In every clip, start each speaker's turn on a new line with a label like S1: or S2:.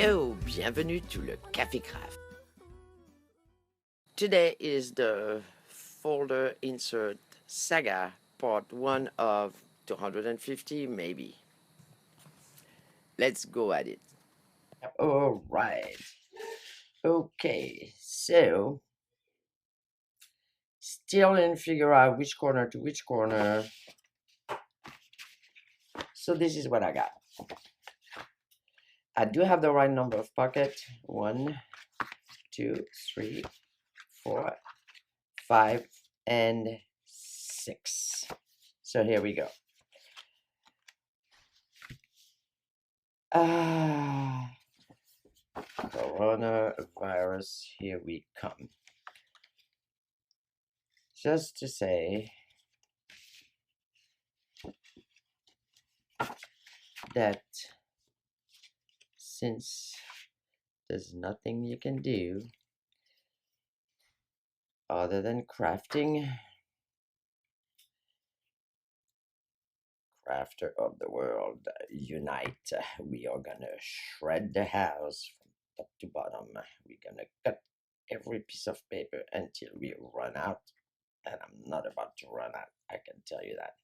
S1: Hello, bienvenue to le Café Craft. Today is the folder insert Saga part 1 of 250 maybe. Let's go at it. All right. Okay, so still didn't figure out which corner to which corner. So this is what I got. I do have the right number of pockets. 1, 2, 3, 4, 5, and 6. So here we go. Coronavirus, here we come. Just to say that since there's nothing you can do other than crafting, crafter of the world, unite. We are gonna shred the house from top to bottom. We're gonna cut every piece of paper until we run out, and I'm not about to run out, I can tell you that.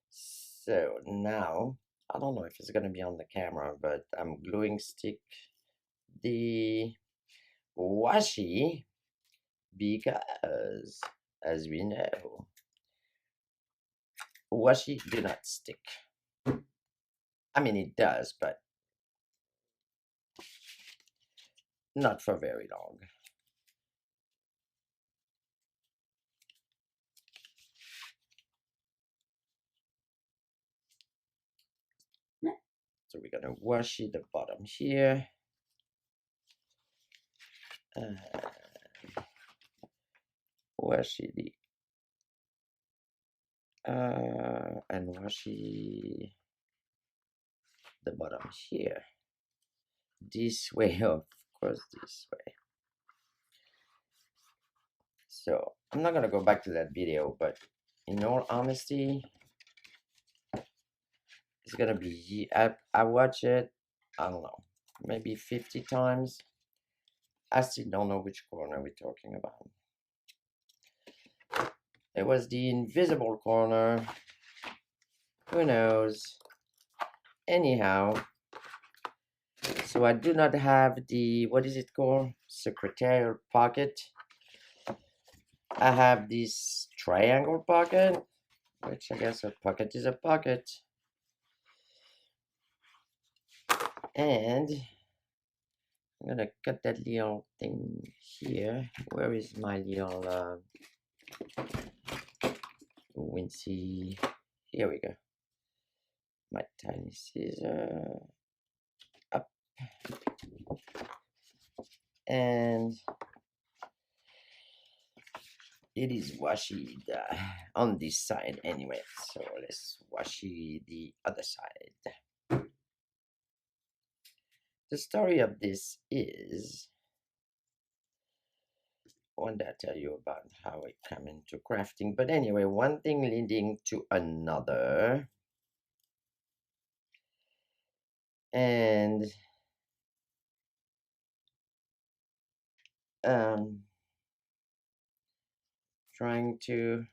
S1: So now I don't know if it's gonna be on the camera, but I'm gluing stick the washi because, as we know, washi do not stick. I mean, it does, but not for very long. So we're gonna washi the bottom here. Washi the and washi the bottom here. This way, of course, this way. So I'm not gonna go back to that video, but in all honesty, it's gonna be, I watch it, I don't know, maybe 50 times. I still don't know which corner we're talking about. It was the invisible corner. Who knows? Anyhow, so I do not have the, what is it called? Secretarial pocket. I have this triangle pocket, which I guess a pocket is a pocket. And I'm gonna cut that little thing here. Where is my little Wincy? Here we go. My tiny scissor. Up. And it is washi on this side anyway. So let's washi the other side. The story of this is, one that I tell you about how I come into crafting. But anyway, one thing leading to another. And trying to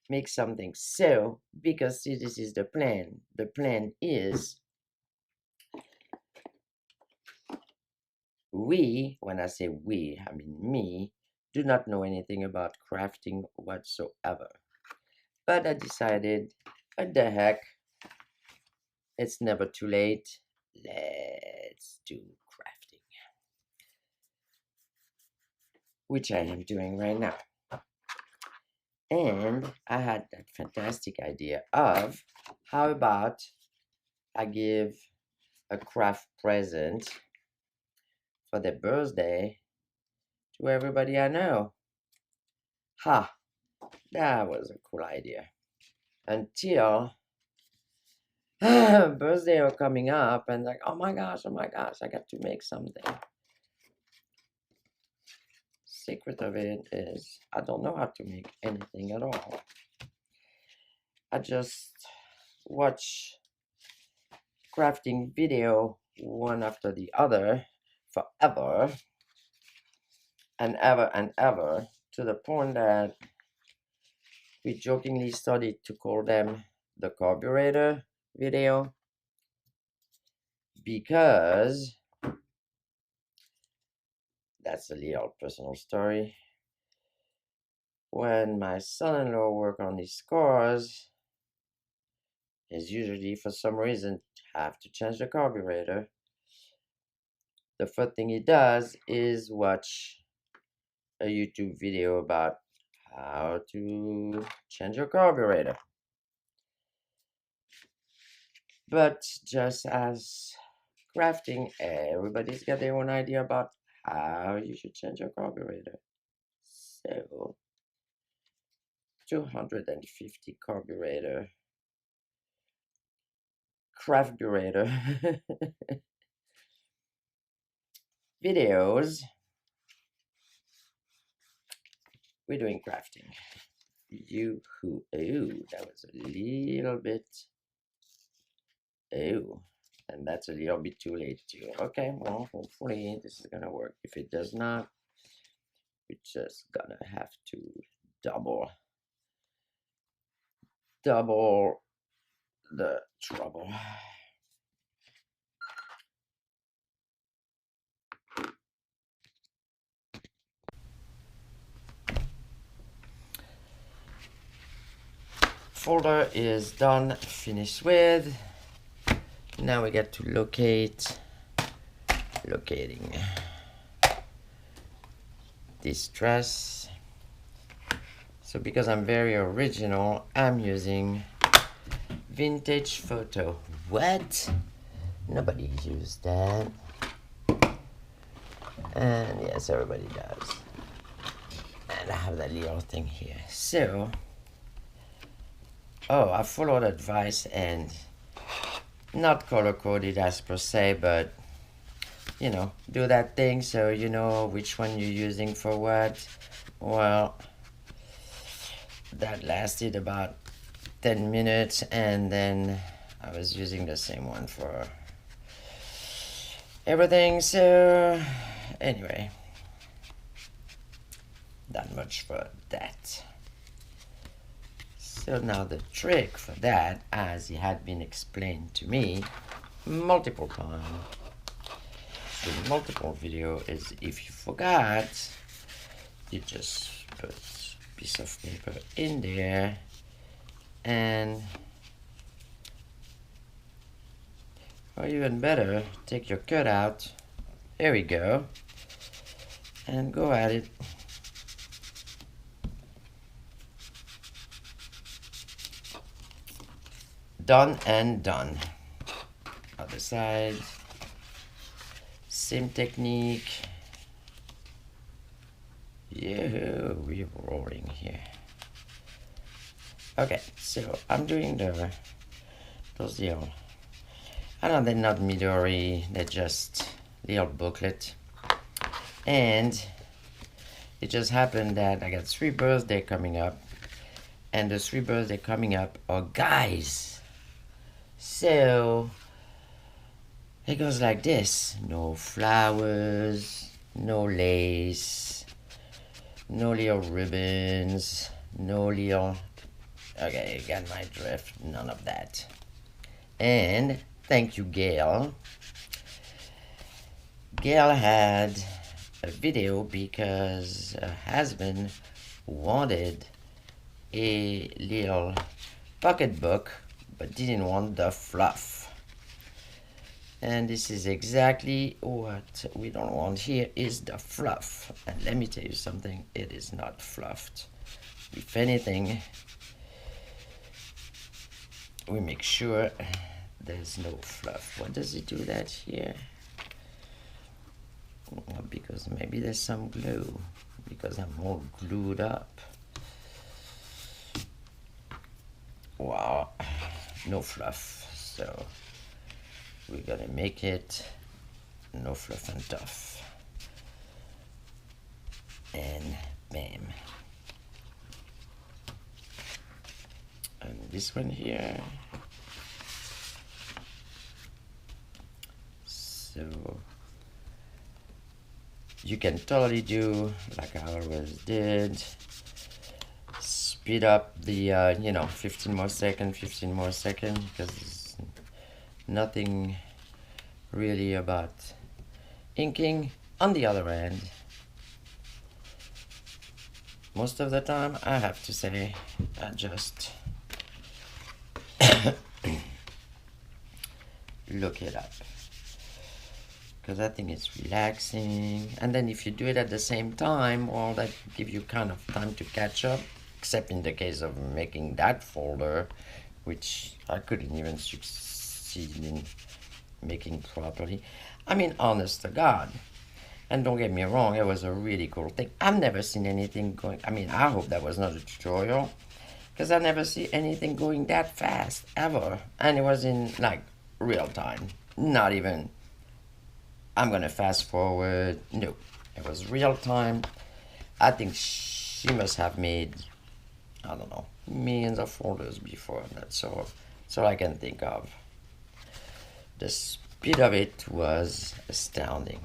S1: make something. So because see, this is the plan. The plan is, we, when I say we, I mean me, do not know anything about crafting whatsoever. But I decided, what the heck, it's never too late. Let's do crafting, which I am doing right now. And I had that fantastic idea of, how about I give a craft present for their birthday to everybody I know. Ha! That was a cool idea. Until birthday are coming up and like, oh my gosh, I got to make something. secret of it is I don't know how to make anything at all. I just watch crafting video one after the other forever and ever, to the point that we jokingly started to call them the carburetor video, because that's a little personal story. When my son-in-law work on his cars, is usually for some reason have to change the carburetor. The first thing he does is watch a YouTube video about how to change your carburetor. But just as crafting, everybody's got their own idea about how you should change your carburetor. So 250 carburetor videos. We're doing crafting. Ooh, that was a little bit. Ooh, and that's a little bit too late too. Okay, well, hopefully this is gonna work. If it does not, we're just gonna have to double the trouble. Folder is done, finished with. Now we get to locating this dress. So because I'm very original, I'm using vintage photo. What? Nobody used that. And yes, everybody does. And I have that little thing here. So, I followed advice and not color coded as per se, but you know, do that thing so you know which one you're using for what. Well, that lasted about 10 minutes, and then I was using the same one for everything. So anyway, that much for that. So now the trick for that, as it had been explained to me multiple times in multiple videos, is if you forgot, you just put a piece of paper in there and, or even better, take your cutout, there we go, and go at it. Done and done. Other side, same technique. Yeah, we're rolling here. Okay, so I'm doing those little, I know they're not Midori, they're just little booklet. And it just happened that I got 3 birthdays coming up, and the 3 birthdays coming up are guys. So it goes like this: no flowers, no lace, no little ribbons, no little, okay, you got my drift, none of that. And thank you, Gayle. Gayle had a video because her husband wanted a little pocketbook but didn't want the fluff. And this is exactly what we don't want here, is the fluff. And let me tell you something, it is not fluffed. If anything, we make sure there's no fluff. What does it do that here? Because maybe there's some glue, because I'm all glued up. Wow, no fluff. So we're gonna make it no fluff and tough. and bam. And this one here. So you can totally do like I always did. Speed up the, 15 more seconds, because there's nothing really about inking. On the other hand, most of the time I have to say I just look it up, because I think it's relaxing. And then if you do it at the same time, well, that gives you kind of time to catch up, except in the case of making that folder, which I couldn't even succeed in making properly. I mean, honest to God. And don't get me wrong, it was a really cool thing. I've never seen anything going, I mean, I hope that was not a tutorial, because I never see anything going that fast, ever. And it was in, like, real time. Not even, I'm gonna fast forward. No, it was real time. I think she must have made, I don't know, millions of folders before that. So I can think of. The speed of it was astounding.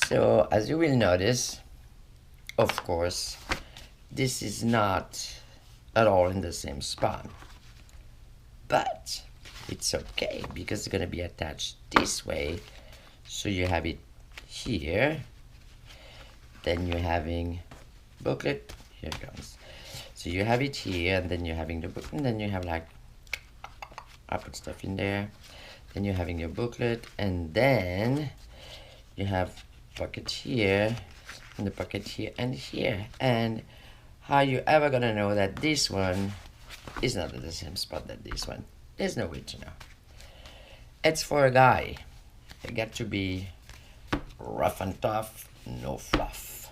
S1: So as you will notice, of course, this is not at all in the same spot. But it's okay, because it's going to be attached this way. So you have it here. Then you're having booklet. Here it comes. So you have it here, and then you're having the book, and then you have like, I put stuff in there. Then you're having your booklet, and then you have pocket here, and the pocket here and here. And how you ever gonna know that this one is not at the same spot that this one? There's no way to know. It's for a guy. You got to be rough and tough, no fluff.